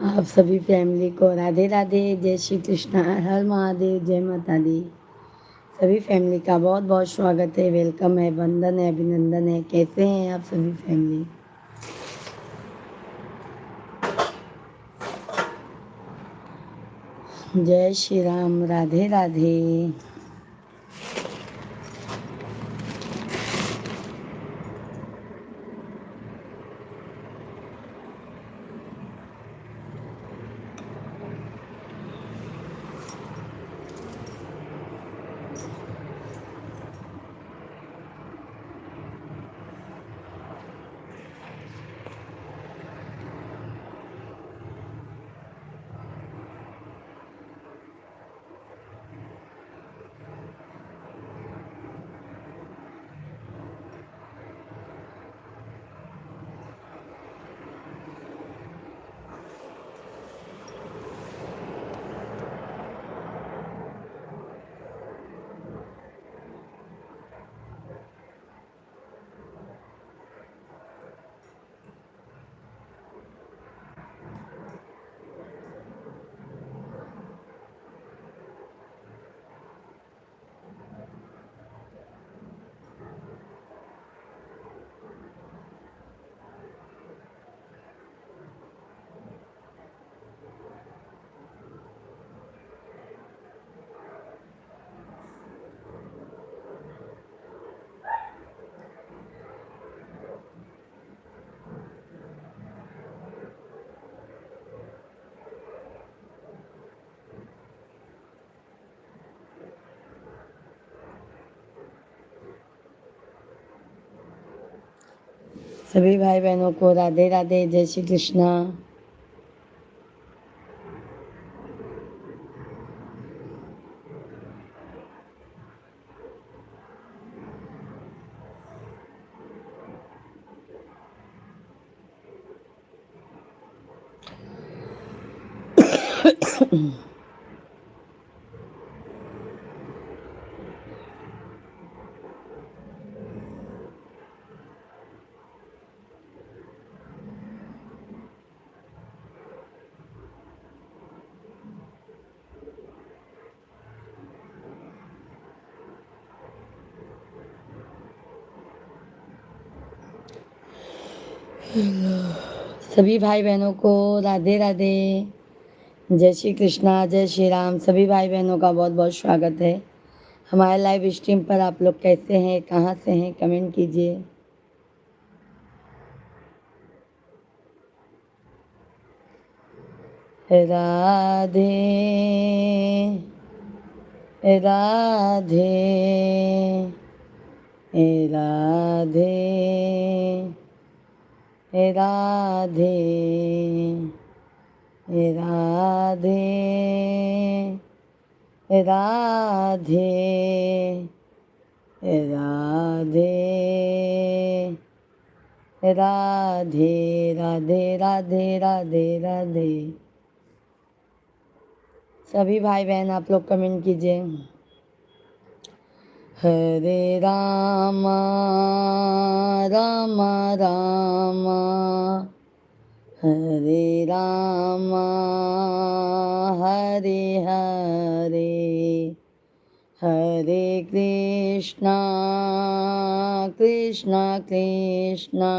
आप सभी फैमिली को राधे राधे, जय श्री कृष्णा, हर हर महादेव, जय माता दी। सभी फैमिली का बहुत बहुत स्वागत है, वेलकम है, वंदन है, अभिनंदन है। कैसे हैं आप सभी फैमिली? जय श्री राम, राधे राधे। सभी भाई बहनों को राधे राधे, जय श्री कृष्णा। सभी भाई बहनों को राधे राधे, जय श्री कृष्णा, जय श्री राम। सभी भाई बहनों का बहुत बहुत स्वागत है हमारे लाइव स्ट्रीम पर। आप लोग कैसे हैं, कहाँ से हैं, कमेंट कीजिए। राधे राधे राधे राधे राधे राधे राधे राधे राधे राधे राधे राधे। सभी भाई बहन आप लोग कमेंट कीजिए। हरे राम राम राम हरे राम हरे हरे हरे कृष्णा कृष्णा कृष्णा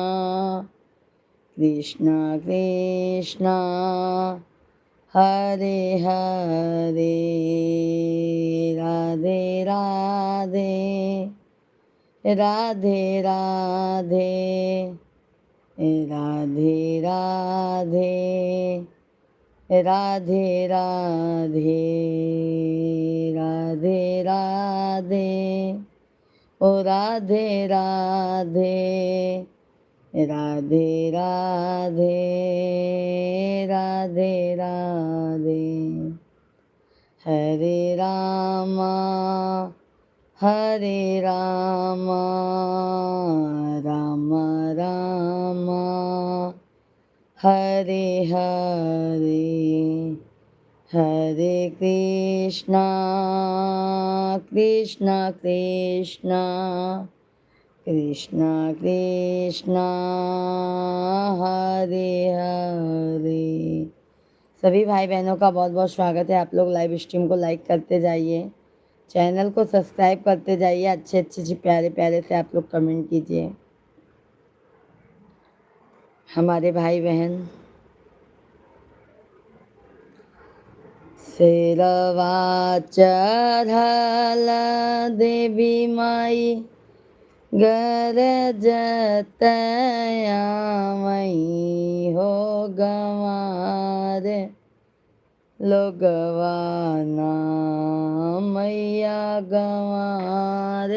कृष्णा कृष्णा हरे हरे राधे राधे राधे राधे राधे राधे राधे राधे राधे राधे ओ राधे राधे राधे राधे राधे राधे। हरे राम हरे राम राम राम हरे हरे हरे कृष्णा कृष्णा कृष्णा कृष्णा कृष्णा हरे हरे सभी भाई बहनों का बहुत बहुत स्वागत है। आप लोग लाइव स्ट्रीम को लाइक करते जाइए, चैनल को सब्सक्राइब करते जाइए, अच्छे अच्छे प्यारे प्यारे से आप लोग कमेंट कीजिए। हमारे भाई बहन शेरवा चढ़ल देवी माई गरजत आवई हो गंवार लोगवाना मैया गंवार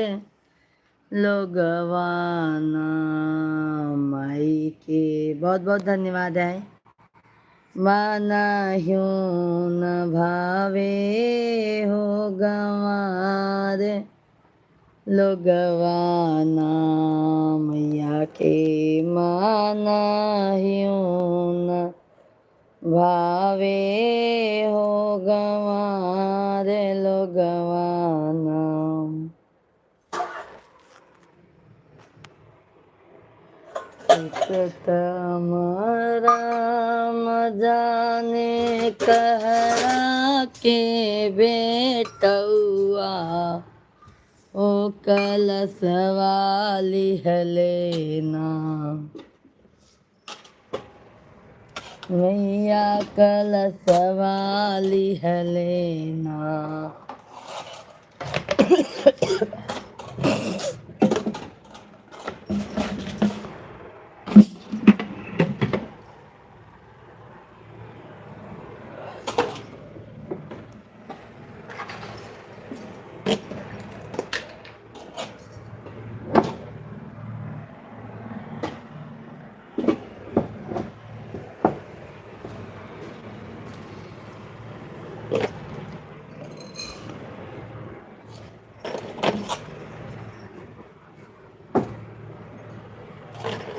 लोगवाना माई के। बहुत बहुत धन्यवाद है। मानह्यो न भावे हो गंवार लोगवाना मैया के। मानह्यो न भावे हो गंवार लोगवाना। तम राम जाने कहरा के बेटौआ ओ कलशवा लिहलेना मैया कलशवा लिहलेना।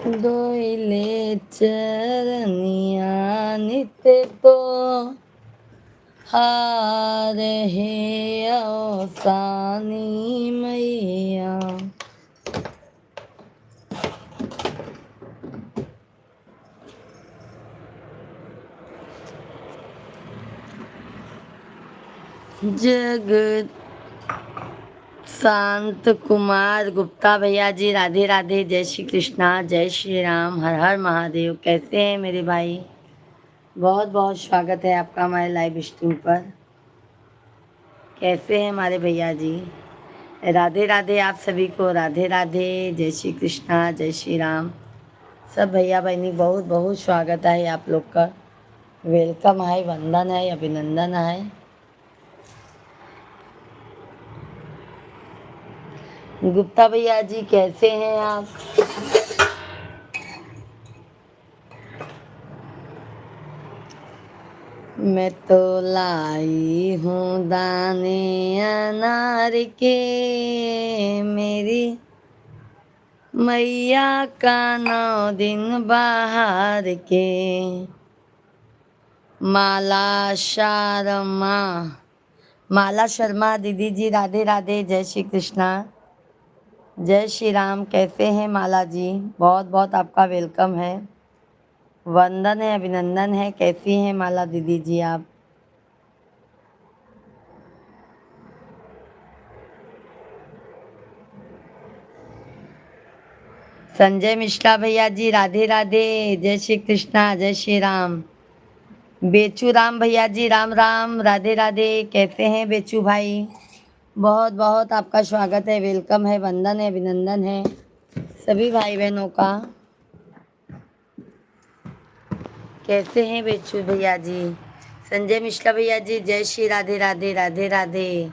दोइले चरनिया नित तो हार हे अवसानी मैया। जग शांत कुमार गुप्ता भैया जी, राधे राधे, जय श्री कृष्णा, जय श्री राम, हर हर महादेव। कैसे हैं मेरे भाई? बहुत बहुत स्वागत है आपका हमारे लाइव स्ट्रीम पर। कैसे हैं हमारे भैया जी? राधे राधे आप सभी को, राधे राधे, जय श्री कृष्णा, जय श्री राम। सब भैया बहनी बहुत बहुत स्वागत है आप लोग का। वेलकम है, वंदन है, अभिनंदन है। गुप्ता भैया जी कैसे हैं आप? मैं तो लाई हूँ दाने अनार के, मेरी मैया का 9 दिन बाहर के। माला शर्मा दीदी जी, राधे राधे, जय श्री कृष्णा, जय श्री राम। कैसे हैं माला जी? बहुत बहुत आपका वेलकम है, वंदन है, अभिनंदन है। कैसी हैं माला दीदी जी आप? संजय मिश्रा भैया जी, राधे राधे, जय श्री कृष्णा, जय श्री राम। बेचू राम भैया जी, राम राम, राधे राधे। कैसे हैं बेचू भाई? बहुत बहुत आपका स्वागत है, वेलकम है, वंदन है, अभिनंदन है सभी भाई बहनों का। कैसे हैं बेचू भैया जी? संजय मिश्रा भैया जी, जय श्री राधे राधे, राधे राधे।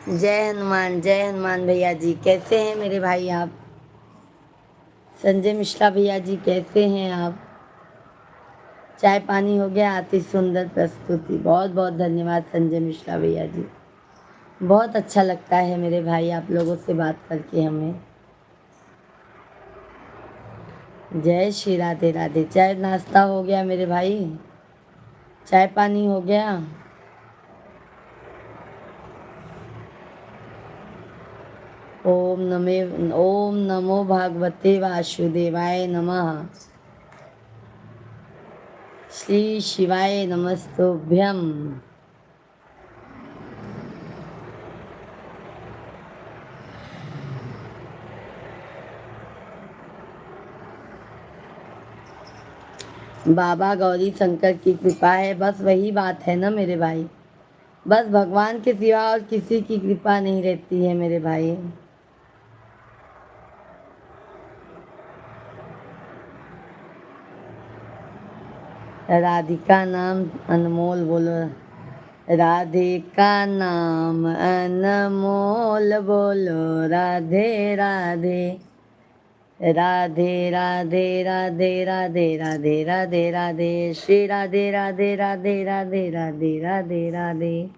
जय हनुमान भैया जी। कैसे हैं मेरे भाई आप? संजय मिश्रा भैया जी कैसे हैं आप? चाय पानी हो गया? अति सुंदर प्रस्तुति, बहुत बहुत धन्यवाद संजय मिश्रा भैया जी। बहुत अच्छा लगता है मेरे भाई आप लोगों से बात करके हमें। जय श्री राधे राधे। चाय नाश्ता हो गया मेरे भाई? चाय पानी हो गया? ओम नमो भागवते वासुदेवाय नमः। श्री शिवाय नमस्तुभ्यम। बाबा गौरी शंकर की कृपा है, बस वही बात है ना मेरे भाई। बस भगवान के सिवा और किसी की कृपा नहीं रहती है मेरे भाई। राधिका नाम अनमोल बोलो। राधे का नाम अनमोल बोलो, राधे राधे राधे राधे राधे राधे राधे राधे राधे, श्री राधे राधे राधे राधे राधे राधे राधे।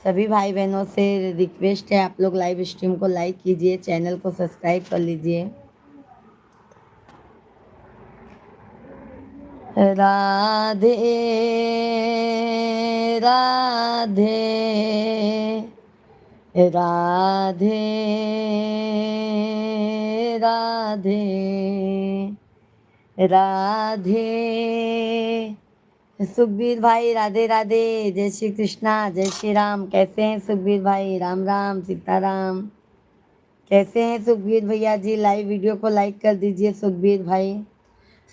सभी भाई बहनों से रिक्वेस्ट है, आप लोग लाइव स्ट्रीम को लाइक कीजिए, चैनल को सब्सक्राइब कर लीजिए। राधे राधे राधे राधे राधे। सुखबीर भाई राधे राधे, जय श्री कृष्णा, जय श्री राम। कैसे हैं सुखबीर भाई? राम राम सीताराम। कैसे हैं सुखबीर भैया जी? लाइव वीडियो को लाइक कर दीजिए सुखबीर भाई।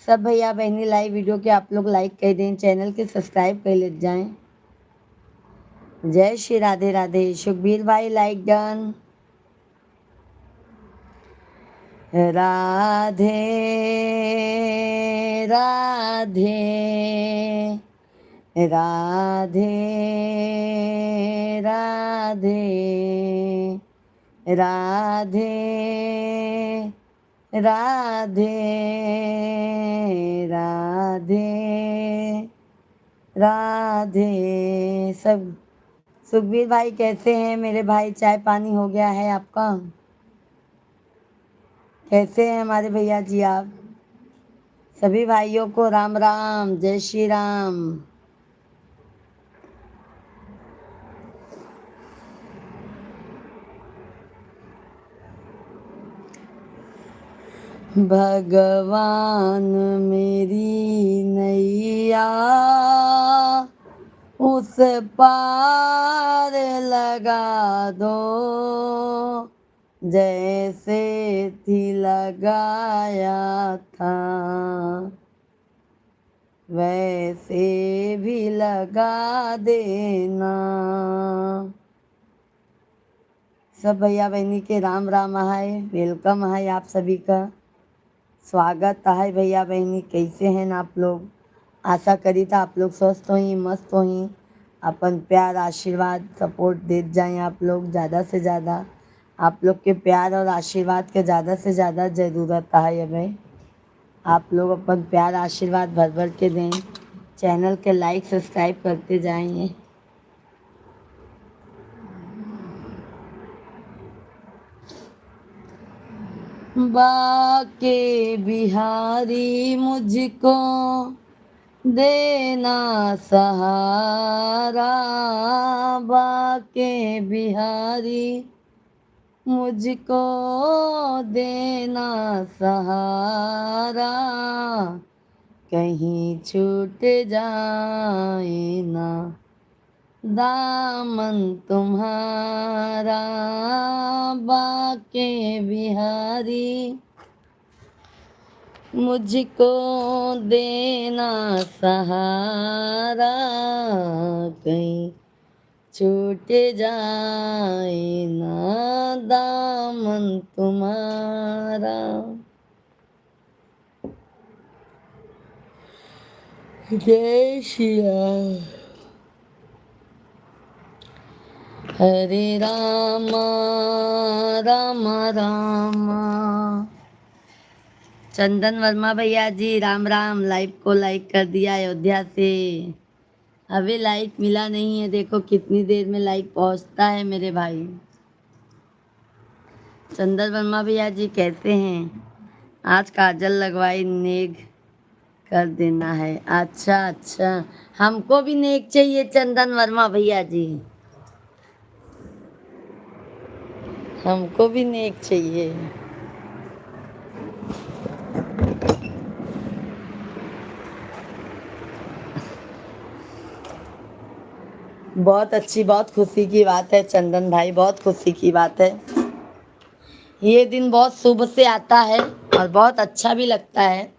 सब भैया बहनी लाइव वीडियो के आप लोग लाइक कर दें, चैनल के सब्सक्राइब कर ले जाएं। जय श्री राधे राधे। सुखबीर भाई लाइक डन। राधे राधे राधे राधे राधे राधे राधे राधे। सब सुखबीर भाई कैसे हैं मेरे भाई? चाय पानी हो गया है आपका? कैसे हैं हमारे भैया जी आप? सभी भाइयों को राम राम, जय श्री राम। भगवान मेरी नैया उस पार लगा दो, जैसे थी लगाया था वैसे भी लगा देना। सब भैया बहनी के राम राम है, वेलकम है आप सभी का, स्वागत है भैया बहनी। कैसे हैं आप लोग? आशा करी था आप लोग स्वस्थ होई, मस्त होई, अपन प्यार आशीर्वाद सपोर्ट देते जाएं आप लोग। ज़्यादा से ज़्यादा आप लोग के प्यार और आशीर्वाद के ज़्यादा से ज़्यादा ज़रूरत है हमें। आप लोग अपन प्यार आशीर्वाद भर भर के दें, चैनल के लाइक सब्सक्राइब करते जाएंगे। बाके बिहारी मुझको देना सहारा, बाके बिहारी मुझको देना सहारा, कहीं छूट जाए ना दामन तुम्हारा, बाके बिहारी मुझको देना सहारा, कहीं छूट जाए ना दामन तुम्हारा। जय श्री राम। हरे रामा राम राम। चंदन वर्मा भैया जी राम राम। लाइव को लाइक कर दिया अयोध्या से। अभी लाइक मिला नहीं है, देखो कितनी देर में लाइक पहुंचता है मेरे भाई। चंदन वर्मा भैया जी कैसे हैं? आज काजल लगवाई, नेक कर देना है। अच्छा अच्छा, हमको भी नेक चाहिए चंदन वर्मा भैया जी, हमको भी नेक चाहिए। बहुत अच्छी, बहुत खुशी की बात है चंदन भाई, बहुत खुशी की बात है। ये दिन बहुत शुभ से आता है और बहुत अच्छा भी लगता है।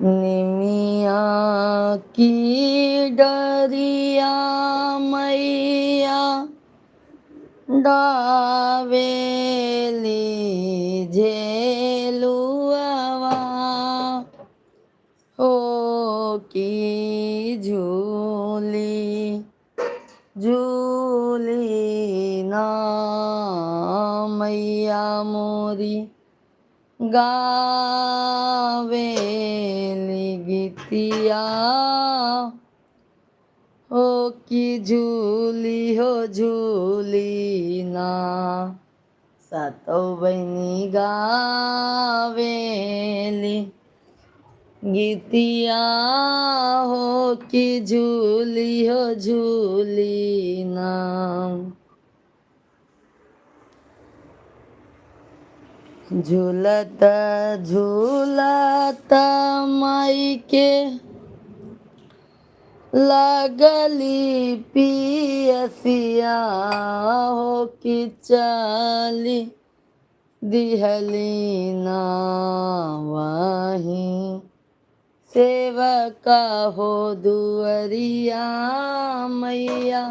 निमिया की डरिया मैया डावेली झेलुआवा हो की झूली झूली ना मैया मोरी गावेली गीतिया हो की झूली हो झूली ना सातो बहिनी गावेली गीतिया हो की झूली हो झूली ना। झूलत झूलत माई के लगली पियसिया हो कि चली दिहली ना वहीं सेवका हो दुअरिया मैया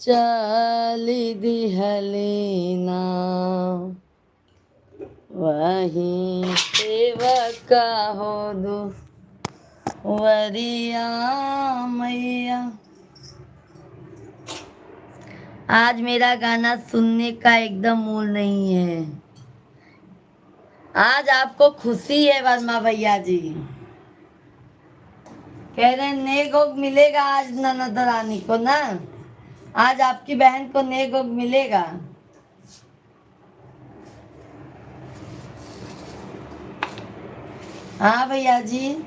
चली दिहली ना वहीं सेवका हो दुअरिया मैया। आज मेरा गाना सुनने का एकदम मूड नहीं है। आज आपको खुशी है वर्मा भैया जी, कह रहे हैं नेगोग मिलेगा आज ननद रानी को ना, आज आपकी बहन को नेगोग मिलेगा। हाँ भैया जी।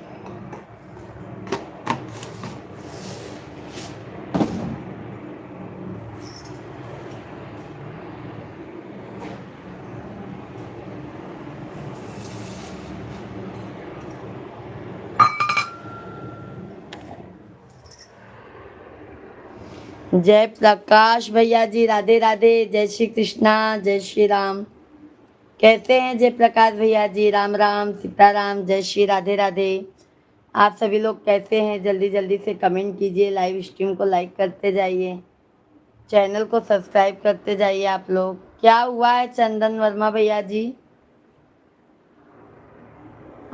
जय प्रकाश भैया जी, राधे राधे, जय श्री कृष्णा, जय श्री राम। कैसे हैं जय प्रकाश भैया जी? राम राम, सीताराम, जय श्री राधे राधे। आप सभी लोग कैसे हैं? जल्दी जल्दी से कमेंट कीजिए, लाइव स्ट्रीम को लाइक करते जाइए, चैनल को सब्सक्राइब करते जाइए आप लोग। क्या हुआ है चंदन वर्मा भैया जी?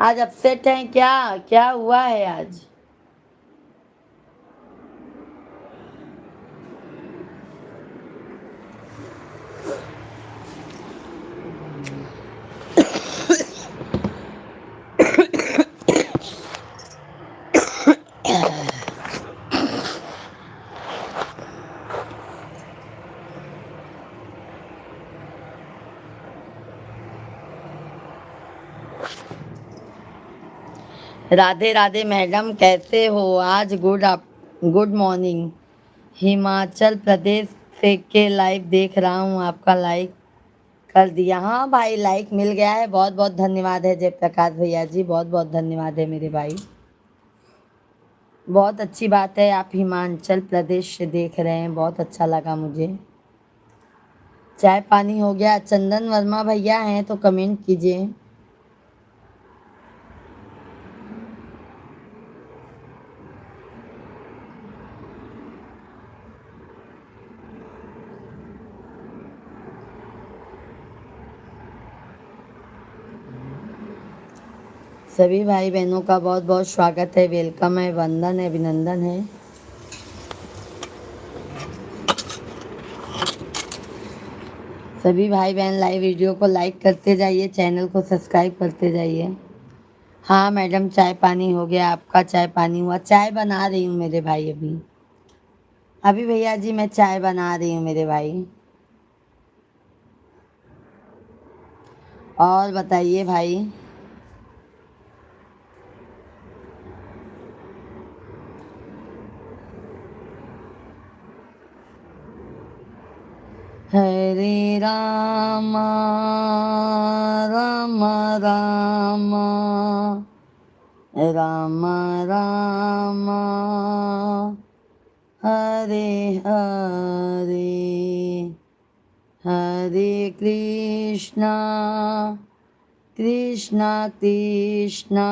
आज अपसेट हैं क्या? क्या हुआ है आज? राधे राधे मैडम, कैसे हो आज? Good morning. हिमाचल प्रदेश से के लाइव देख रहा हूँ, आपका लाइक कर दिया। हाँ भाई, लाइक मिल गया है, बहुत बहुत धन्यवाद है जय प्रकाश भैया जी, बहुत बहुत धन्यवाद है मेरे भाई। बहुत अच्छी बात है, आप हिमाचल प्रदेश से देख रहे हैं, बहुत अच्छा लगा मुझे। चाय पानी हो गया? चंदन वर्मा भैया हैं तो कमेंट कीजिए। सभी भाई बहनों का बहुत बहुत स्वागत है, वेलकम है, वंदन है, अभिनंदन है। सभी भाई बहन लाइव वीडियो को लाइक करते जाइए, चैनल को सब्सक्राइब करते जाइए। हाँ मैडम, चाय पानी हो गया, आपका चाय पानी हुआ? चाय बना रही हूँ मेरे भाई, अभी अभी भैया जी मैं चाय बना रही हूँ मेरे भाई। और बताइए भाई। हरे राम राम राम राम राम हरे हरे हरे कृष्णा कृष्णा कृष्णा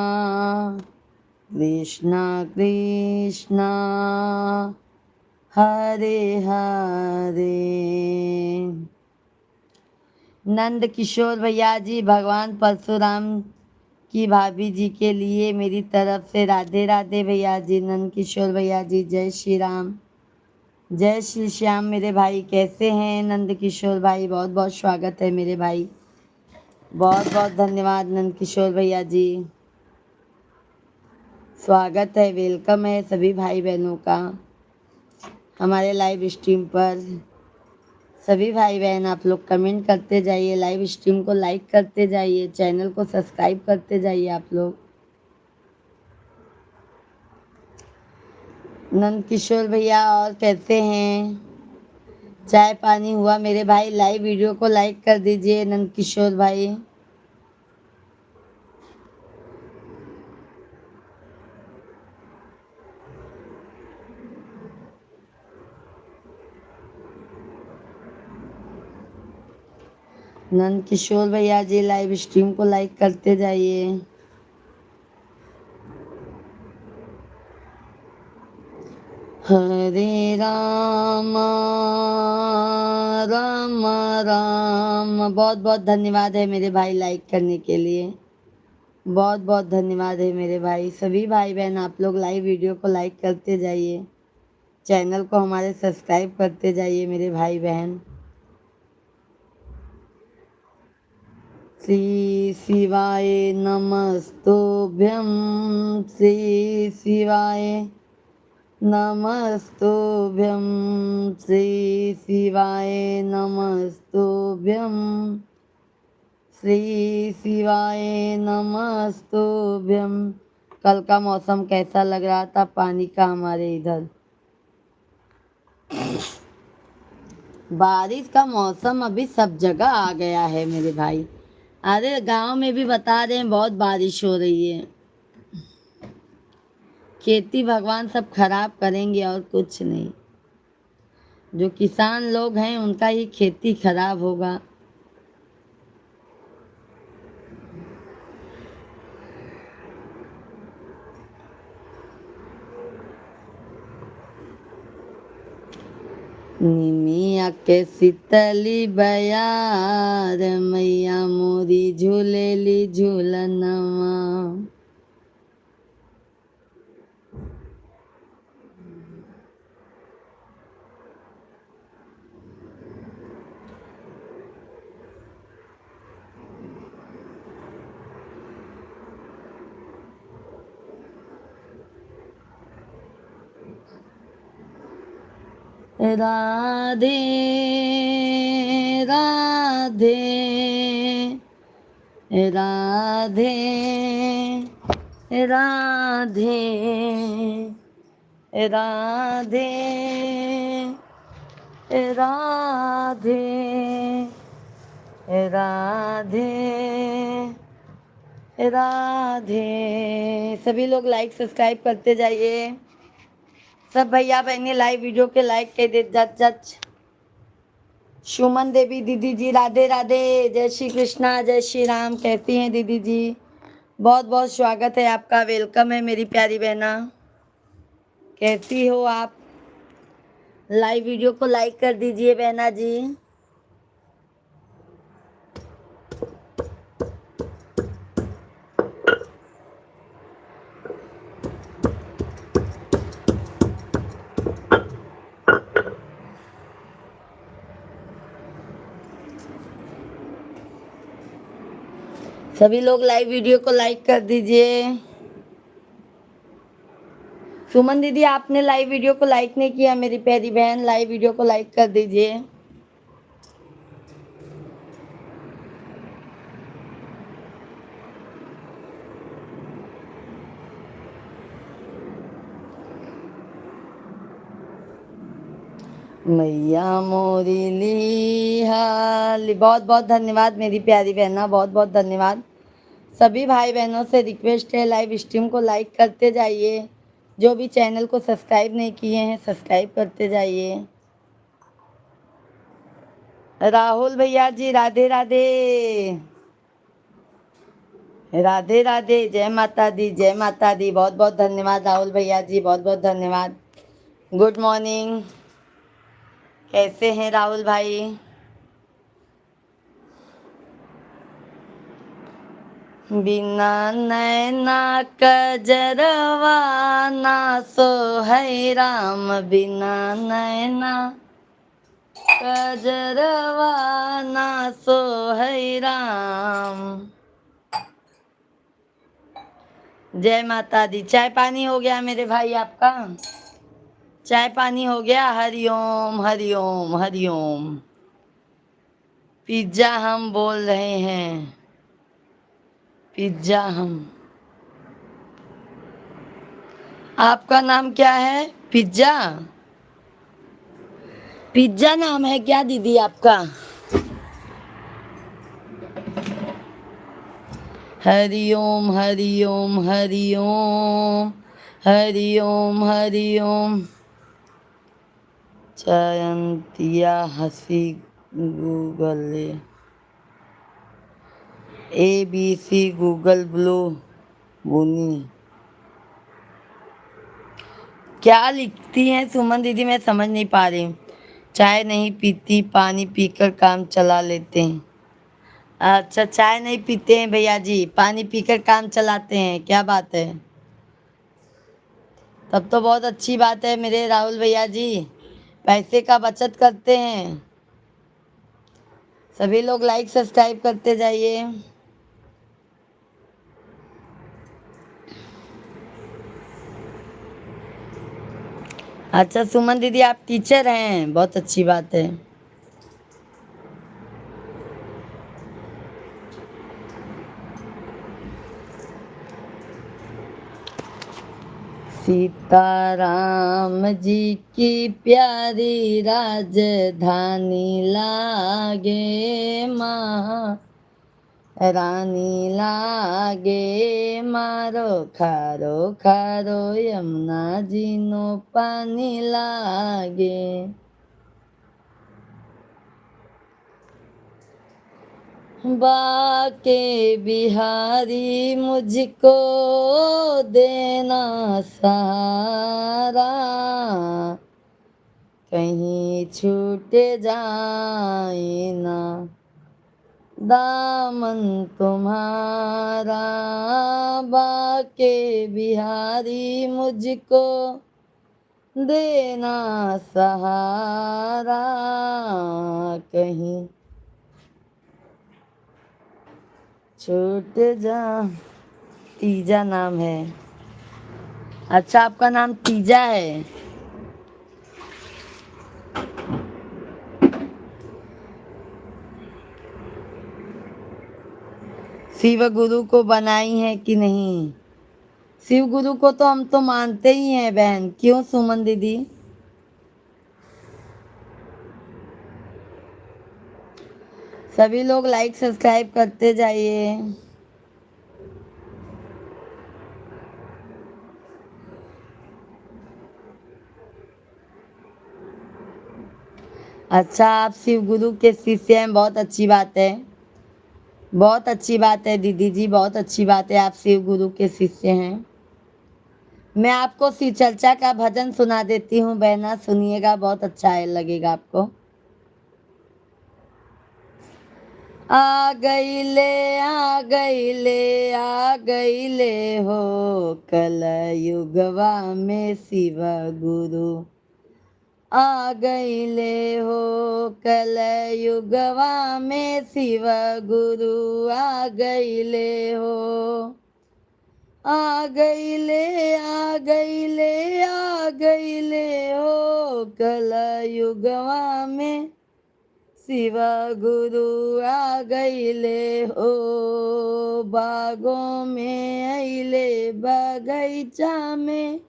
कृष्णा कृष्णा हरे हरे। नंद किशोर भैया जी, भगवान परशुराम की भाभी जी के लिए मेरी तरफ से राधे राधे भैया जी। नंद किशोर भैया जी, जय श्री राम, जय श्री श्याम। मेरे भाई कैसे हैं नंद किशोर भाई? बहुत बहुत स्वागत है मेरे भाई, बहुत बहुत धन्यवाद नंद किशोर भैया जी। स्वागत है, वेलकम है सभी भाई बहनों का हमारे लाइव स्ट्रीम पर। सभी भाई बहन आप लोग कमेंट करते जाइए, लाइव स्ट्रीम को लाइक करते जाइए, चैनल को सब्सक्राइब करते जाइए आप लोग। नंद किशोर भैया और कैसे हैं? चाय पानी हुआ मेरे भाई? लाइव वीडियो को लाइक कर दीजिए नंद किशोर भाई। नंद किशोर भैया जी, लाइव स्ट्रीम को लाइक करते जाइए। हरे राम राम राम। बहुत बहुत धन्यवाद है मेरे भाई लाइक करने के लिए, बहुत बहुत धन्यवाद है मेरे भाई। सभी भाई बहन आप लोग लाइव वीडियो को लाइक करते जाइए, चैनल को हमारे सब्सक्राइब करते जाइए मेरे भाई बहन। श्री शिवाय नमस्तुभ्यं, श्री शिवाय नमस्तुभ्यं, श्री शिवाय नमस्तुभ्यं, श्री शिवाय नमस्तुभ्यं। कल का मौसम कैसा लग रहा था पानी का हमारे इधर? बारिश का मौसम अभी सब जगह आ गया है मेरे भाई। अरे गांव में भी बता रहे हैं बहुत बारिश हो रही है। खेती भगवान सब खराब करेंगे और कुछ नहीं। जो किसान लोग हैं उनका ही खेती खराब होगा। निमिया के शीतली बयार, मैया मोरी झूलेली झूलनवा। राधे राधे राधे राधे राधे राधे राधे राधे। सभी लोग लाइक सब्सक्राइब करते जाइए। सब भैया बहनी लाइव वीडियो के लाइक कर दे जच जच। सुमन देवी दीदी जी, राधे राधे, जय श्री कृष्णा, जय श्री राम। कैसी हैं दीदी जी? बहुत बहुत स्वागत है आपका, वेलकम है मेरी प्यारी बहना। कैसी हो आप? लाइव वीडियो को लाइक कर दीजिए बहना जी। सभी लोग लाइव वीडियो को लाइक कर दीजिए। सुमन दीदी आपने लाइव वीडियो को लाइक नहीं किया मेरी प्यारी बहन, लाइव वीडियो को लाइक कर दीजिए। मैया मोरी ली हाली। बहुत बहुत धन्यवाद मेरी प्यारी बहना, बहुत बहुत धन्यवाद। सभी भाई बहनों से रिक्वेस्ट है, लाइव स्ट्रीम को लाइक करते जाइए। जो भी चैनल को सब्सक्राइब नहीं किए हैं सब्सक्राइब करते जाइए। राहुल भैया जी राधे राधे। राधे राधे, जय माता दी, जय माता दी। बहुत बहुत धन्यवाद राहुल भैया जी, बहुत बहुत धन्यवाद। गुड मॉर्निंग, कैसे हैं राहुल भाई? बिना नैना कजरवा ना सो है राम, बिना नैना कजरवा ना सो है राम। जय माता दी। चाय पानी हो गया मेरे भाई आपका? चाय पानी हो गया? हरिओम हरिओम हरिओम। पिज्जा हम बोल रहे हैं, पिज्जा हम। आपका नाम क्या है? पिज्जा? पिज्जा नाम है क्या दीदी आपका? हरिओम हरिओम हरिओम हरिओम हरिओम। जयंतिया हसी गूगल ABC गूगल ब्लू बुनी। क्या लिखती हैं सुमन दीदी, मैं समझ नहीं पा रही हूँ। चाय नहीं पीती, पानी पीकर काम चला लेते हैं। अच्छा, चाय नहीं पीते हैं भैया जी, पानी पीकर काम चलाते हैं, क्या बात है। तब तो बहुत अच्छी बात है मेरे राहुल भैया जी, पैसे का बचत करते हैं। सभी लोग लाइक सब्सक्राइब करते जाइए। अच्छा सुमन दीदी आप टीचर हैं, बहुत अच्छी बात है। सीताराम जी की प्यारी राजधानी लागे माँ रानी लागे, मारो खारो खारो यमुना जी नो पानी लागे। बाके बिहारी मुझको देना सहारा, कहीं छूट जाए ना दामन तुम्हारा। बाके बिहारी मुझको देना सहारा, कहीं छूट जा। तीजा नाम है? अच्छा आपका नाम तीजा है। शिव गुरु को बनाई है कि नहीं? शिव गुरु को तो हम तो मानते ही हैं बहन, क्यों सुमन दीदी? सभी लोग लाइक सब्सक्राइब करते जाइए। अच्छा आप शिव गुरु के शिष्य हैं, बहुत अच्छी बात है, बहुत अच्छी बात है दीदी जी, बहुत अच्छी बात है, आप शिव गुरु के शिष्य हैं। मैं आपको शिव चर्चा का भजन सुना देती हूँ बहना, सुनिएगा, बहुत अच्छा लगेगा आपको। आ गईले आ गईले आ गईले हो कल युगवा में शिव गुरु। आ गईले हो कल युगवा में शिव गुरु। आ गईले हो, आ गईले आ गईले आ गईले हो कल युगवा में शिव गुरु। आ गईले हो बागों में अइले बगैचा में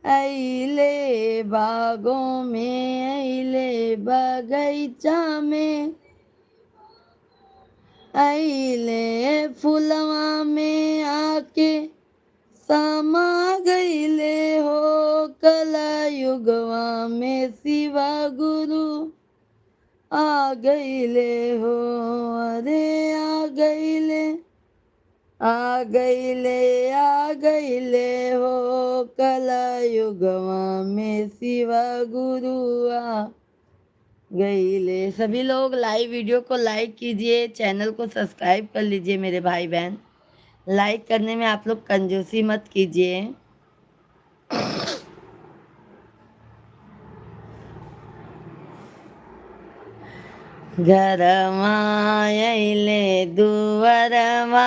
अइले बागों में, अइले बगीचा में, अइले फुलवा में आके समा गईले हो। कला युगवा में शिवा गुरु आ गईले हो। अरे आ गईले, आ गईले, आ गईले हो। कला युगवा में शिवा गुरु आ गईले। सभी लोग लाइव वीडियो को लाइक कीजिए, चैनल को सब्सक्राइब कर लीजिए मेरे भाई बहन। लाइक करने में आप लोग कंजूसी मत कीजिए। घरमा अइले दुअरमा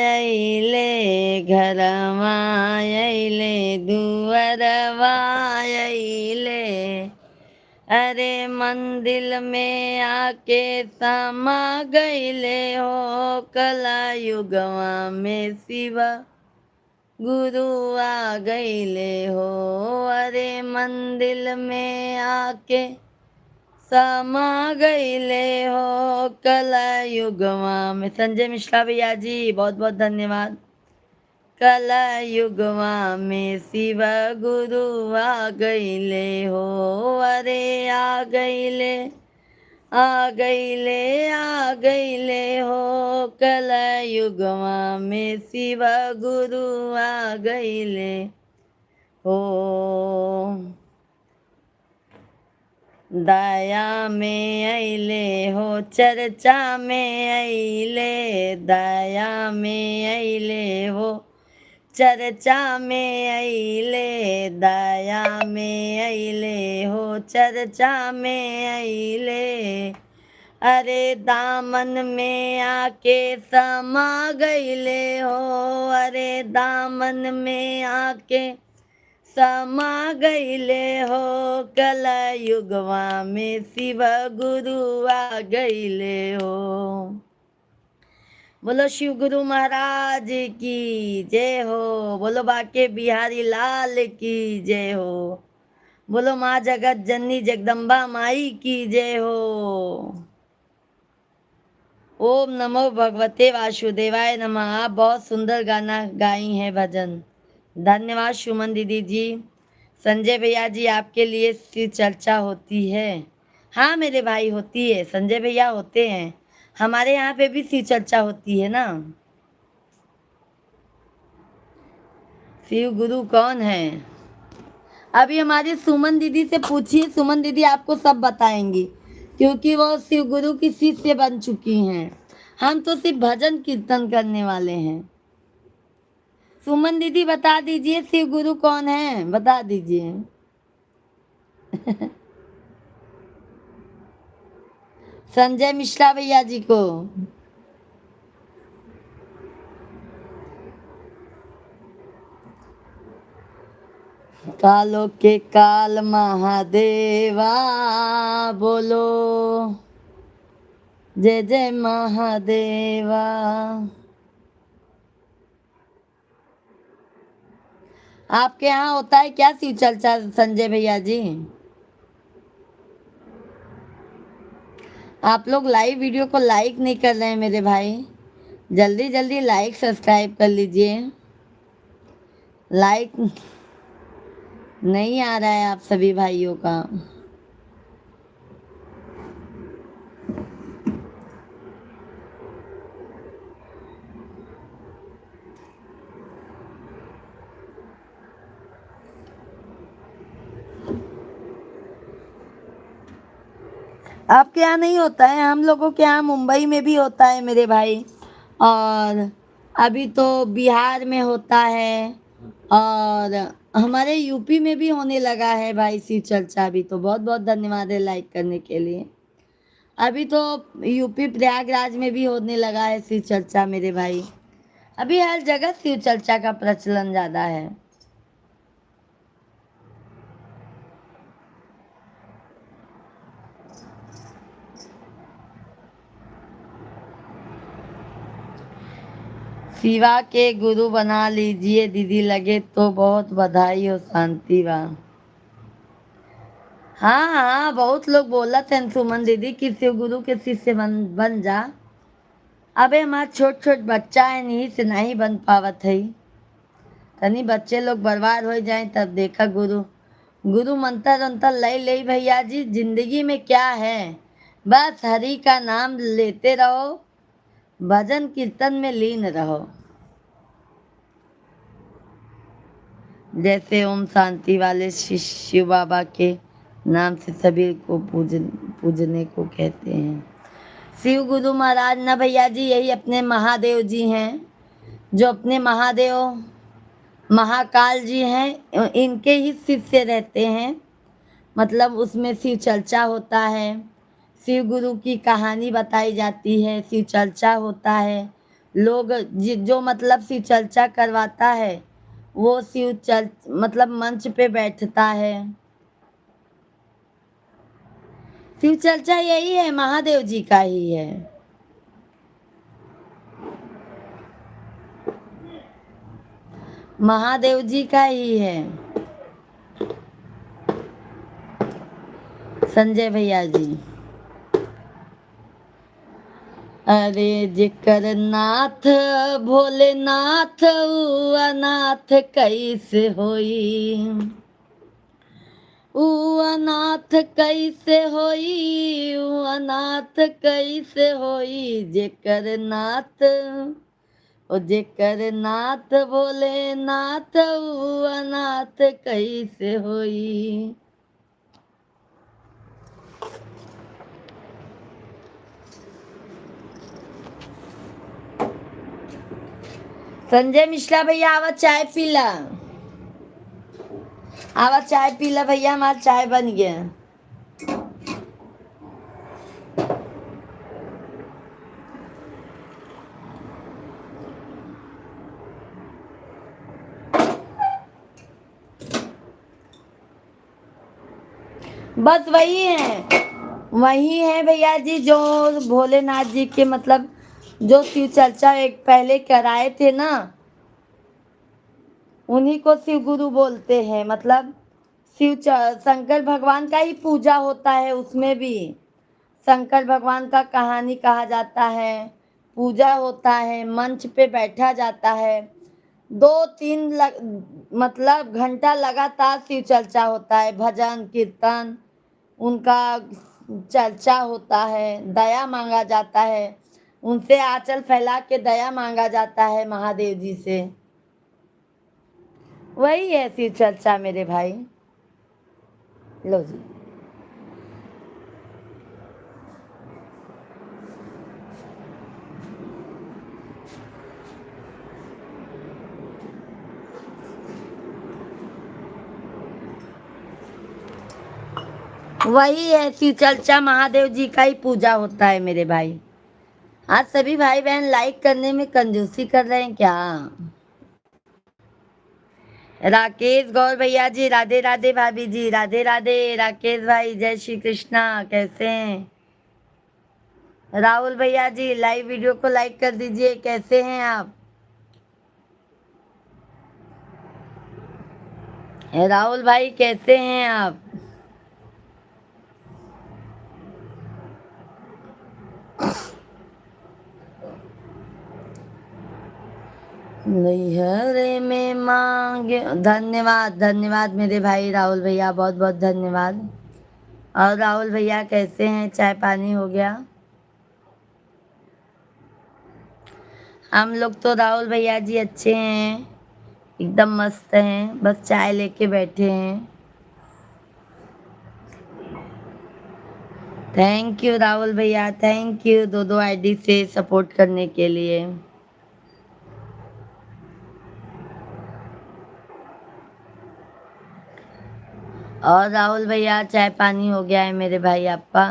अइले, घरमा अइले दुअरमा अइले। अरे मंदिर में आके समा गईले हो। कला युगवा में शिवा गुरु आ गईले हो। अरे मंदिर में आके समा गईले हो। कला युगवा में। संजय मिश्रा भैया जी बहुत बहुत धन्यवाद। कला युगवा में शिव गुरु आ गईले हो। अरे आ गईले, आ गईले, आ गईले हो। कला युगवा में शिव गुरु आ गईले हो। दया में अइले हो, चर्चा में अइले। दया में अइले हो, चर्चा में अइले। दया में अइले हो, चर्चा में अइले। अरे दामन में आके समा गईले हो। अरे दामन में आके समा गईले हो। कला युगवा में शिव गुरु आ गईले हो। बोलो शिव गुरु महाराज की जय हो। बोलो बाके बिहारी लाल की जय हो। बोलो माँ जगत जननी जगदम्बा माई की जय हो। ओम नमो भगवते वासुदेवाय नमः। आप बहुत सुंदर गाना गाई हैं भजन। धन्यवाद सुमन दीदी जी। संजय भैया जी आपके लिए शिव चर्चा होती है। हाँ मेरे भाई होती है, संजय भैया होते हैं। हमारे यहाँ पे भी शिव चर्चा होती है ना। शिव गुरु कौन है? अभी हमारी सुमन दीदी से पूछिए, सुमन दीदी आपको सब बताएंगी, क्योंकि वो शिव गुरु की शिष्य बन चुकी हैं। हम तो सिर्फ भजन कीर्तन करने वाले हैं। सुमन दीदी बता दीजिए शिव गुरु कौन है, बता दीजिए। संजय मिश्रा भैया जी को। कालो के काल महादेवा बोलो, जय जय महादेवा। आपके यहाँ होता है क्या शिव चर्चा संजय भैया जी? आप लोग लाइव वीडियो को लाइक नहीं कर रहे हैं मेरे भाई। जल्दी जल्दी लाइक सब्सक्राइब कर लीजिए। लाइक नहीं आ रहा है आप सभी भाइयों का। आपके यहाँ नहीं होता है? हम लोगों के यहाँ मुंबई में भी होता है मेरे भाई, और अभी तो बिहार में होता है, और हमारे यूपी में भी होने लगा है भाई शिव चर्चा। अभी तो बहुत बहुत धन्यवाद है लाइक करने के लिए। अभी तो यूपी प्रयागराज में भी होने लगा है शिव चर्चा मेरे भाई। अभी हर जगह शिव चर्चा का प्रचलन ज़्यादा है। शिवा के गुरु बना लीजिए दीदी, लगे तो बहुत बधाई हो शांति बा। हाँ हाँ, बहुत लोग बोलत हैं सुमन दीदी कि शिव गुरु के शिष्य बन जा। अबे हमार छोट छोट बच्चा है, नहीं से नहीं बन पावत है। तनी बच्चे लोग बर्बाद हो जाए तब देखा गुरु गुरु मंत्र अंतर ले ले भैया जी। जिंदगी में क्या है, बस हरि का नाम लेते रहो, भजन कीर्तन में लीन रहो। जैसे ओम शांति वाले शिव बाबा के नाम से सभी को पूजने को कहते हैं। शिव गुरु महाराज ना भैया जी यही अपने महादेव जी हैं, जो अपने महादेव महाकाल जी हैं, इनके ही शिष्य रहते हैं। मतलब उसमें शिव चर्चा होता है, शिव गुरु की कहानी बताई जाती है, शिव चर्चा होता है। लोग जो मतलब शिव चर्चा करवाता है वो मतलब मंच पे बैठता है। शिव चर्चा यही है, महादेव जी का ही है। महादेव जी का ही है। संजय भैया जी, अरे जेकर नाथ भोलेनाथ ऊ अनाथ कैसे होई, ऊ अनाथ कैसे होई, ऊ अनाथ कैसे होई। जेकर नाथ ओ जेकर नाथ भोलेनाथ ऊ अनाथ कैसे होई। संजय मिश्रा भैया आवा चाय पीला, आवा चाय पीला भैया, हमारा चाय बन गया। बस वही है भैया जी, जो भोलेनाथ जी के मतलब जो शिव चर्चा एक पहले कराए थे ना, उन्हीं को शिव गुरु बोलते हैं। मतलब शंकर भगवान का ही पूजा होता है, उसमें भी शंकर भगवान का कहानी कहा जाता है, पूजा होता है, मंच पे बैठा जाता है। 2-3 मतलब घंटा लगातार शिव चर्चा होता है, भजन कीर्तन उनका चर्चा होता है, दया मांगा जाता है, उनसे आंचल फैला के दया मांगा जाता है महादेव जी से। वही है शिव चर्चा मेरे भाई। लो जी, वही है शिव चर्चा, महादेव जी का ही पूजा होता है मेरे भाई। आज सभी भाई बहन लाइक करने में कंजूसी कर रहे हैं क्या? राकेश गौर भैया जी राधे राधे, भाभी जी राधे राधे, राकेश भाई जय श्री कृष्णा, कैसे हैं? राहुल भैया जी लाइव वीडियो को लाइक कर दीजिए, कैसे हैं आप? राहुल भाई कैसे हैं आप? नैहरे में मांगे, धन्यवाद धन्यवाद मेरे भाई राहुल भैया, बहुत बहुत धन्यवाद। और राहुल भैया कैसे हैं, चाय पानी हो गया? हम लोग तो राहुल भैया जी अच्छे हैं, एकदम मस्त हैं, बस चाय लेके बैठे हैं। थैंक यू राहुल भैया, थैंक यू दो आईडी से सपोर्ट करने के लिए। और राहुल भैया चाय पानी हो गया है मेरे भाई आपका?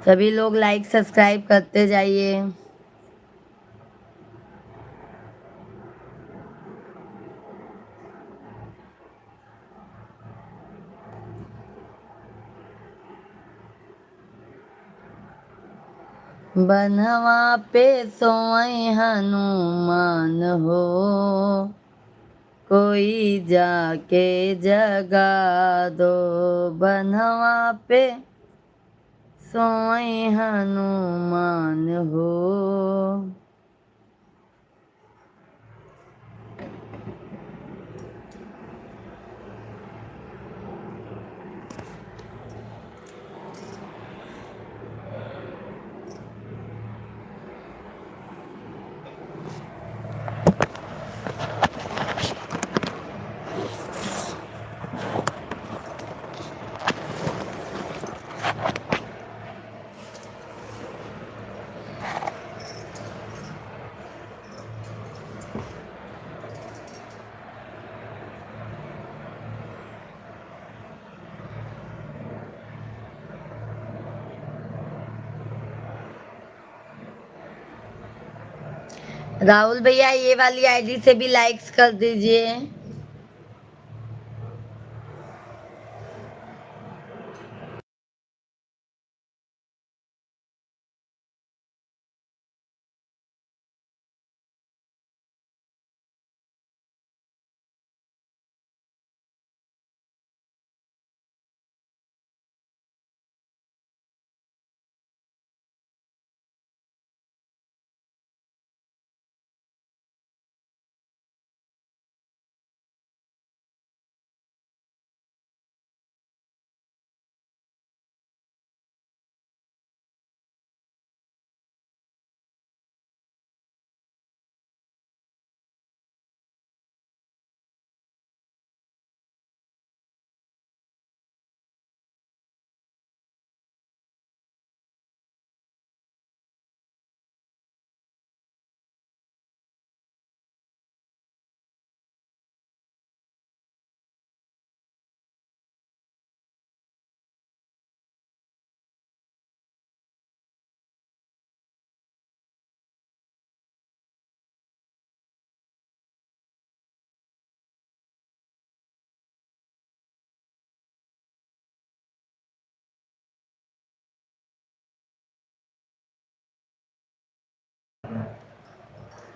सभी लोग लाइक सब्सक्राइब करते जाइए। बनवा पे सोई हनुमान हो, कोई जाके जगा दो। बनवा पे सोई हनुमान हो। राहुल भैया ये वाली आईडी से भी लाइक्स कर दीजिए।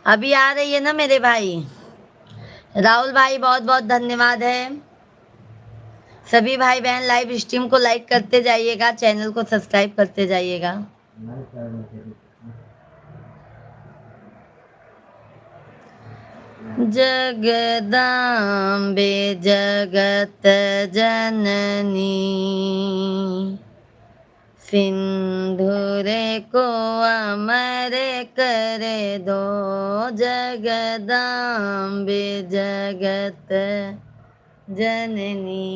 अभी आ रही है ना मेरे भाई। राहुल भाई बहुत बहुत धन्यवाद है। सभी भाई बहन लाइव स्ट्रीम को लाइक करते जाइएगा, चैनल को सब्सक्राइब करते जाइएगा। जगदाम्बे जगत जननी, सिंधुरे को अमर करे दो। जगदाम्बे जगत जननी,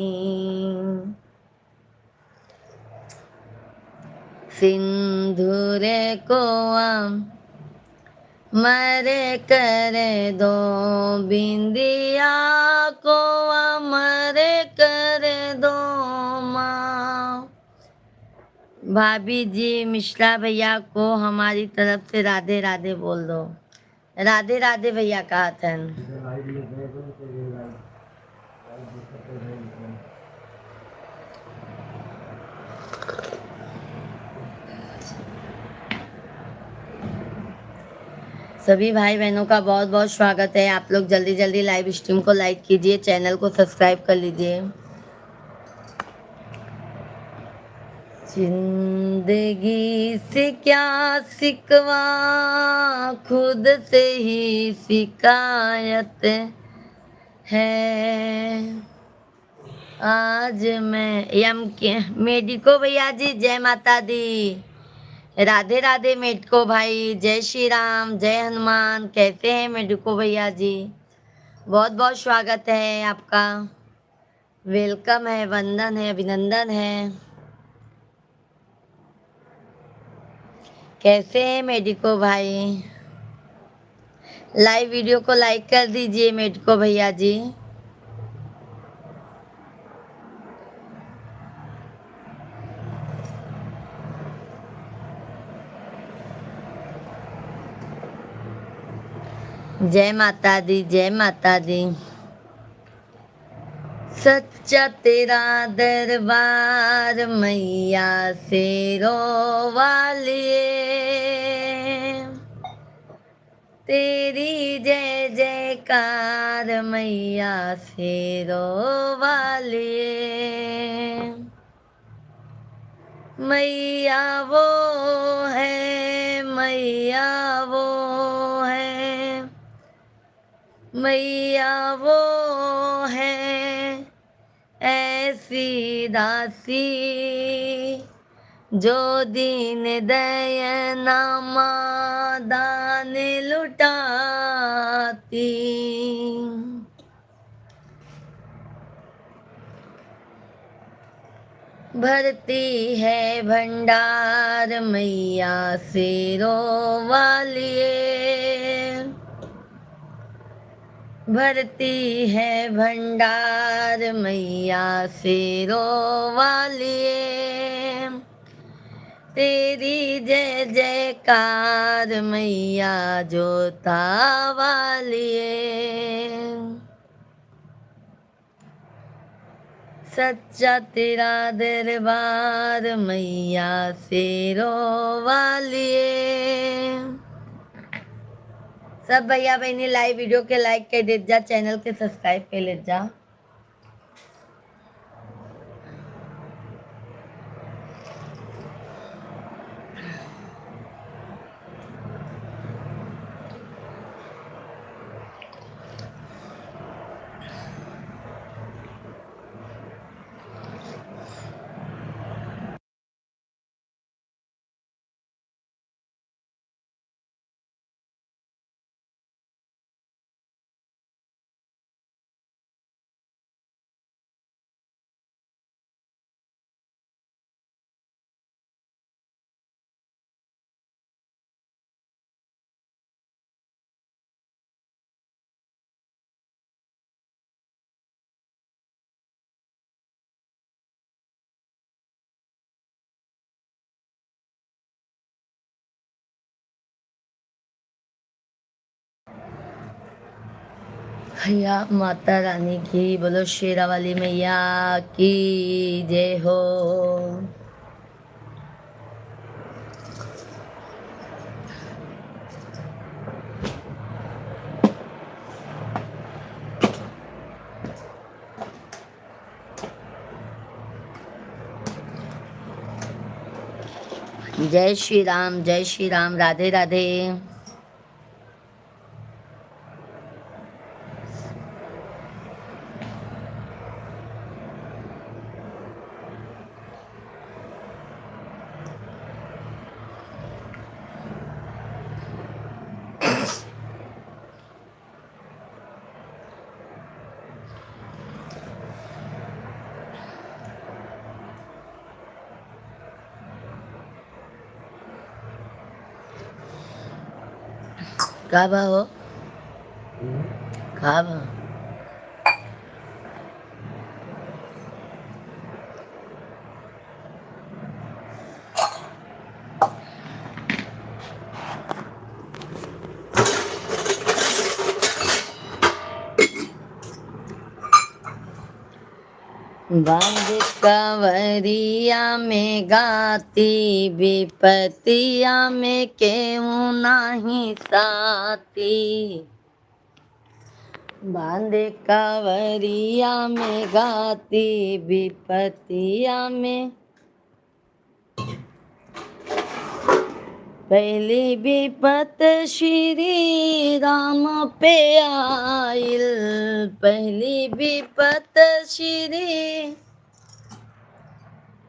सिंधुरे को मरे करे दो। बिंदिया को अमरे करे दो माँ। भाभी जी मिश्रा भैया को हमारी तरफ से राधे राधे बोल दो। राधे राधे भैया कहा था। सभी भाई बहनों का बहुत बहुत स्वागत है। आप लोग जल्दी जल्दी लाइव स्ट्रीम को लाइक कीजिए, चैनल को सब्सक्राइब कर लीजिए। जिंदगी से क्या सिकवा, खुद से ही शिकायत है। आज मैं यम के मेडिको भैया जी जय माता दी। राधे राधे मेडको भाई, जय श्री राम, जय हनुमान। कैसे हैं मेडको भैया जी? बहुत बहुत स्वागत है आपका, वेलकम है, वंदन है, अभिनंदन है। कैसे हैं मेडिको भाई? लाइव वीडियो को लाइक कर दीजिए मेडको भैया जी। जय माता दी, जय माता दी। सच्चा तेरा दरबार मैया शेरों वालिए, तेरी जय जयकार मैया शेरों वालिए। मैया वो है, मैया वो है, मैया वो है, ऐसी दासी जो दीन दयना दान लुटाती। भरती है भंडार मैया शेरों वालिए, भरती है भंडार मैया शेरों वालिए, तेरी जय जयकार मैया जोता वालिए। सच्चा तेरा दरबार मैया शेरों वालिए। सब भैया बहनी लाइव वीडियो के लाइक कर देत जा, चैनल के सब्सक्राइब कर लेत जा। भैया माता रानी की बोलो, शेरा वाली मैया की जय हो। जय श्री राम, जय श्री राम, राधे राधे। का बा हो, का बा? बांध कंवरिया में गाती, विपतिया में केहू नाही साती। बांध कंवरिया में गाती, विपतिया में पहली विपत श्री राम पे आइल, पहली विपत श्री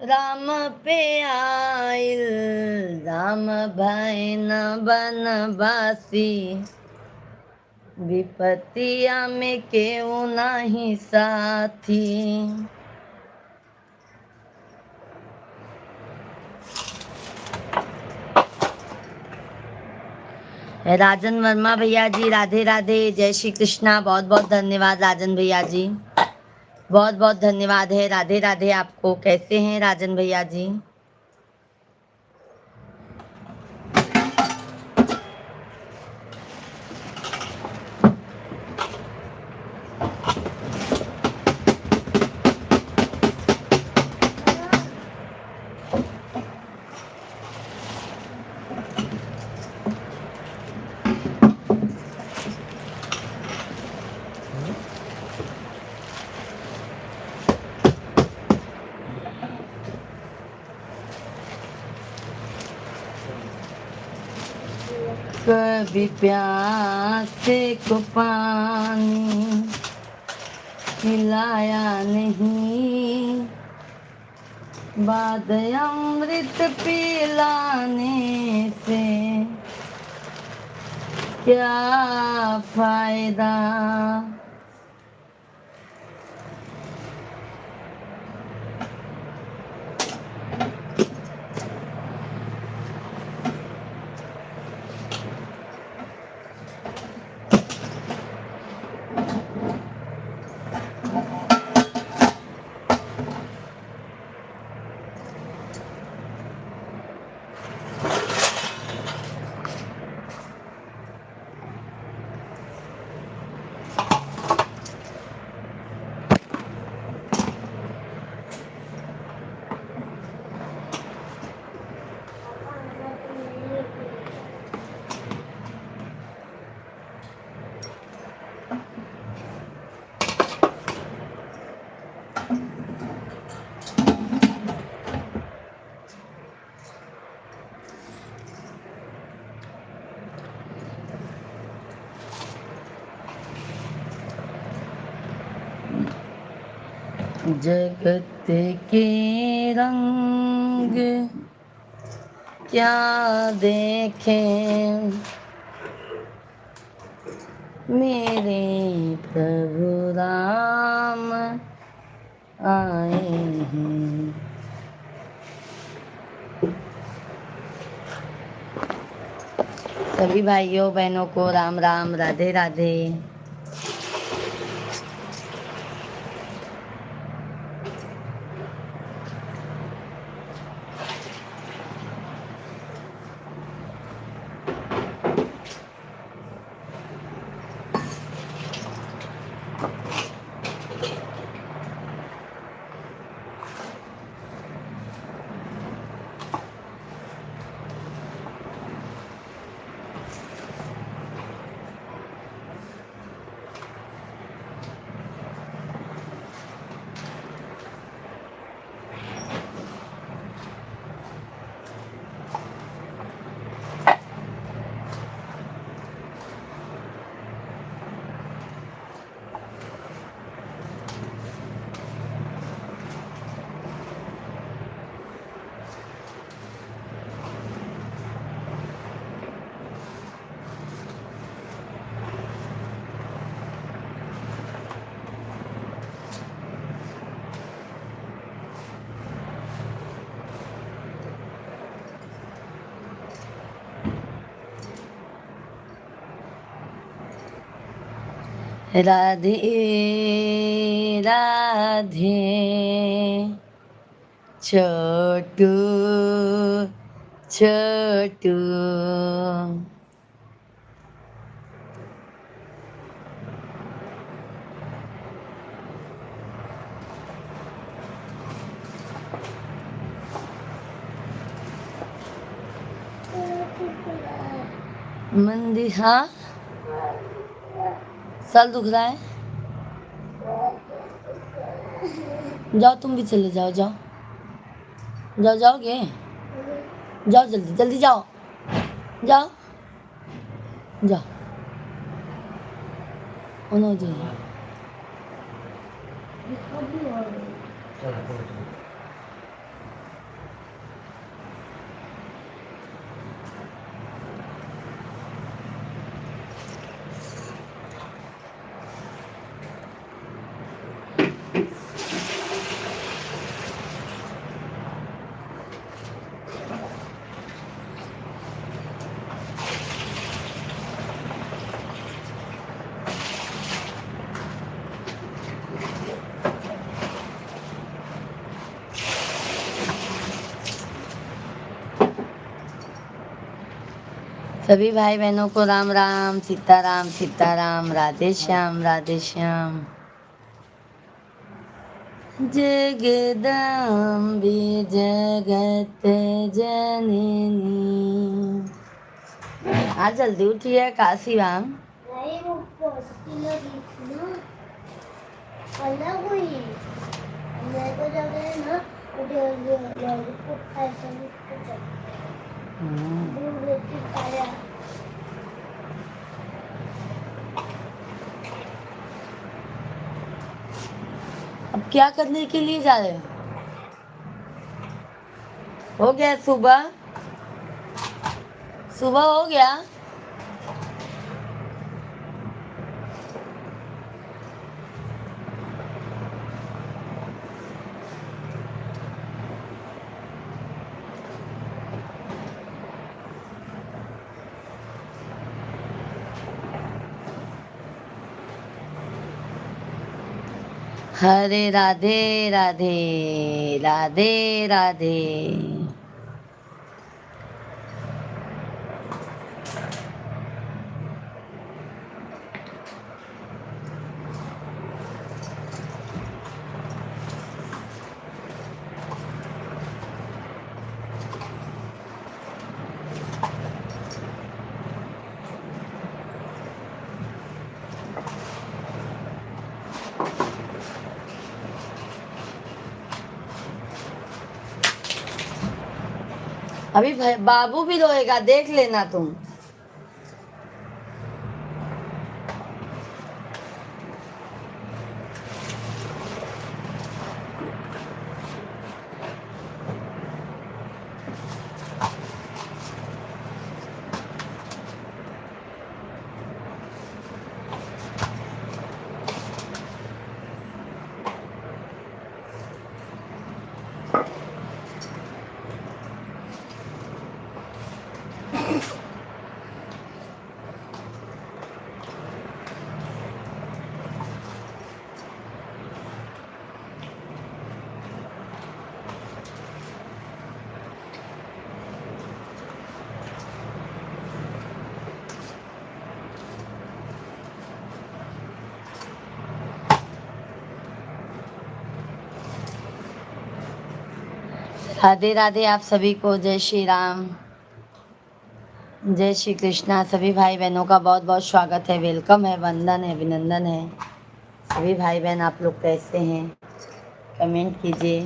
राम पे आइल, राम भैन बनवासी, विपतिया में केहू नाही साथी। राजन वर्मा भैया जी राधे राधे, जय श्री कृष्णा। बहुत बहुत धन्यवाद राजन भैया जी, बहुत बहुत धन्यवाद है। राधे राधे आपको। कैसे हैं राजन भैया जी? कभी प्यासे को पानी पिलाया नहीं, बाद अमृत पिलाने से क्या फायदा। जगत के रंग क्या देखें, मेरे प्रभु राम आए हैं। सभी भाइयों बहनों को राम राम, राधे राधे। राधे राधे छोटू छोटू। मंदिर, हाँ सर दुख रहा है, जाओ तुम भी चले जाओ, जाओ जाओ, जाओगे, जाओ जल्दी जल्दी जाओ, जाओ जाओ, उन्होंने जाइए। सभी भाई बहनों को राम राम, सीताराम सीताराम, राधे श्याम राधे श्याम। जगदम्बे जगत जननी। आज जल्दी उठिए काशी राम। अलग हुई मेरे को जब ना अब क्या करने के लिए जा रहे हो गया सुबह? सुबह हो गया? हरे राधे राधे, राधे राधे। अभी बाबू भी रोएगा, देख लेना तुम। राधे राधे आप सभी को, जय श्री राम, जय श्री कृष्णा। सभी भाई बहनों का बहुत बहुत स्वागत है, वेलकम है, वंदन है, अभिनंदन है। सभी भाई बहन आप लोग कैसे हैं, कमेंट कीजिए।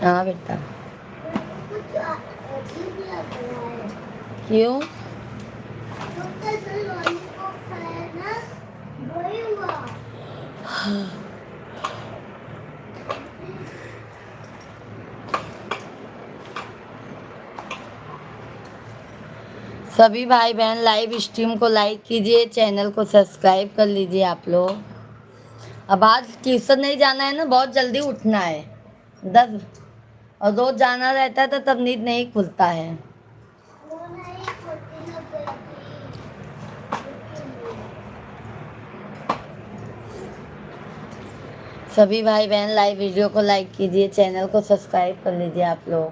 हाँ बेटा। कुछ अजीब लग रहा है। क्यों? लॉलीपॉप खाया ना, वही हुआ। सभी भाई बहन लाइव स्ट्रीम को लाइक कीजिए, चैनल को सब्सक्राइब कर लीजिए आप लोग। अब आज ट्यूशन नहीं जाना है ना, बहुत जल्दी उठना है 10, और रोज जाना रहता है तो तब नींद नहीं खुलता है। वो नहीं खोती ना बेटी। सभी भाई बहन लाइव वीडियो को लाइक कीजिए, चैनल को सब्सक्राइब कर लीजिए आप लोग।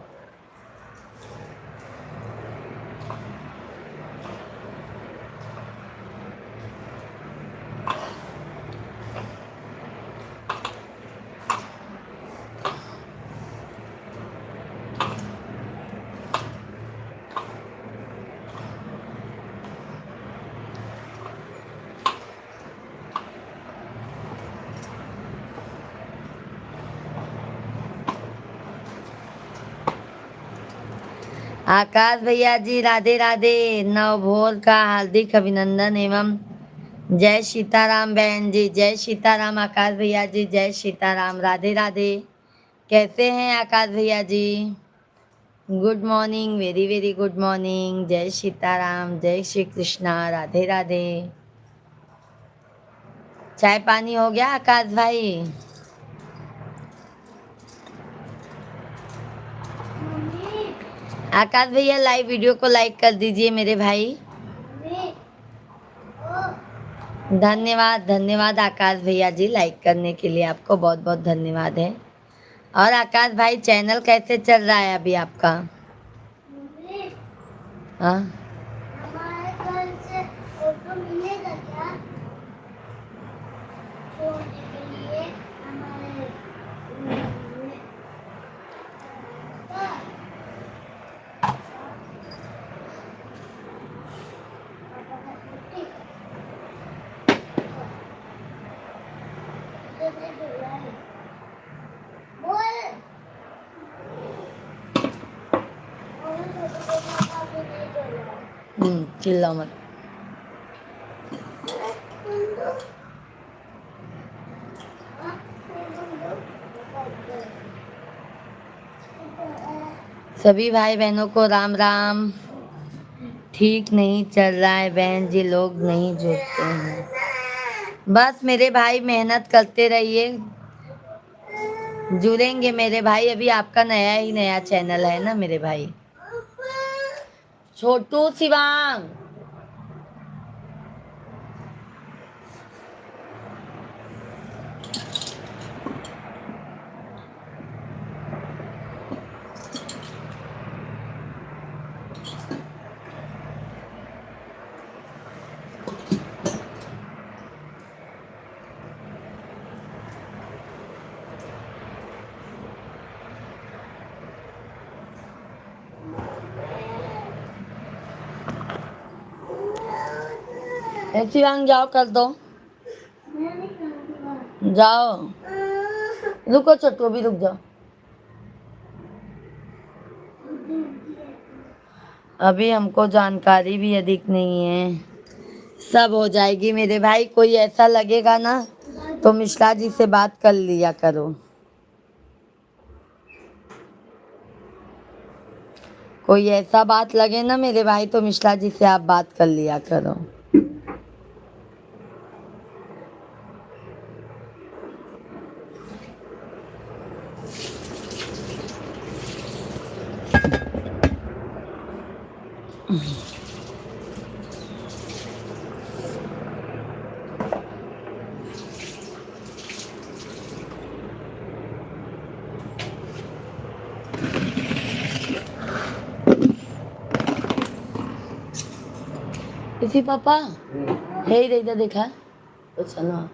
आकाश भैया जी राधे राधे, नवभोर का हार्दिक अभिनंदन एवं जय सीताराम बहन जी, जय सीताराम आकाश भैया जी, जय सीताराम, राधे राधे। कैसे हैं आकाश भैया जी? Good morning, very very good morning, जय सीताराम, जय श्री कृष्णा, राधे राधे। चाय पानी हो गया आकाश भाई? मम्मी, आकाश भैया लाइव वीडियो को लाइक कर दीजिए मेरे भाई। मम्मी, ओ, धन्यवाद धन्यवाद आकाश भैया जी, लाइक करने के लिए आपको बहुत बहुत धन्यवाद है। और आकाश भाई चैनल कैसे चल रहा है अभी आपका? मम्मी, हाँ, हमारे घर से ऑटो मिलेगा क्या? छोड़ने के लिए हमारे बोल। चिल्लाओ मत। सभी भाई बहनों को राम राम। ठीक नहीं चल रहा है बहन जी, लोग नहीं जुड़ते हैं। बस मेरे भाई मेहनत करते रहिए, जुड़ेंगे मेरे भाई। अभी आपका नया ही नया चैनल है ना मेरे भाई। छोटू शिवांग, शिवांग जाओ कर दो, मैं नहीं खाऊंगा। जाओ। रुको छोटू, अभी रुक जाओ। अभी हमको जानकारी भी अधिक नहीं है, सब हो जाएगी मेरे भाई। कोई ऐसा लगेगा ना तो मिश्रा जी से बात कर लिया करो। कोई ऐसा बात लगे ना मेरे भाई तो मिश्रा जी से आप बात कर लिया करो। इसी पापा है ही इधर देखा तो चलो।